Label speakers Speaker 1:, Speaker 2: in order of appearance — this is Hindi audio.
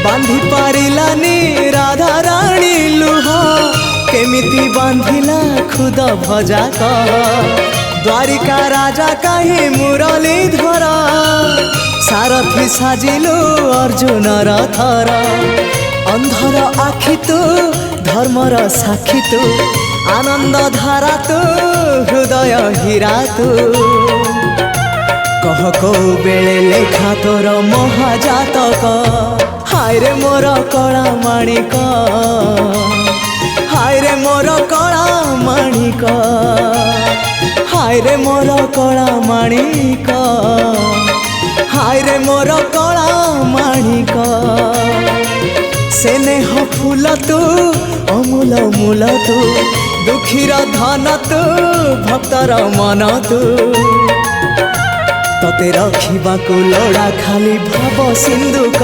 Speaker 1: बांधी पारिलानी राधा राणी लुह केमिति बांधिला खुद भजा कह द्वारिका राजा कहीं मुरलीधर सारथी साजिलु अर्जुन रथर अंधर आखि तू धर्मर साक्षी तू आनंद धारा तू हृदय हीरा तू कह को बेले लेखा तोर महाजातक हाय रे मोर कला माणिक हाय रे मोर कला माणिक हाय रे मोर कला माणिक हाय रे मोर कला माणिक स्नेह फूल तू अमूल मूल तू दुखीर धन तू भक्तर मन तू तते रखिबाकू लोड़ा खाली भाव सिंधुक।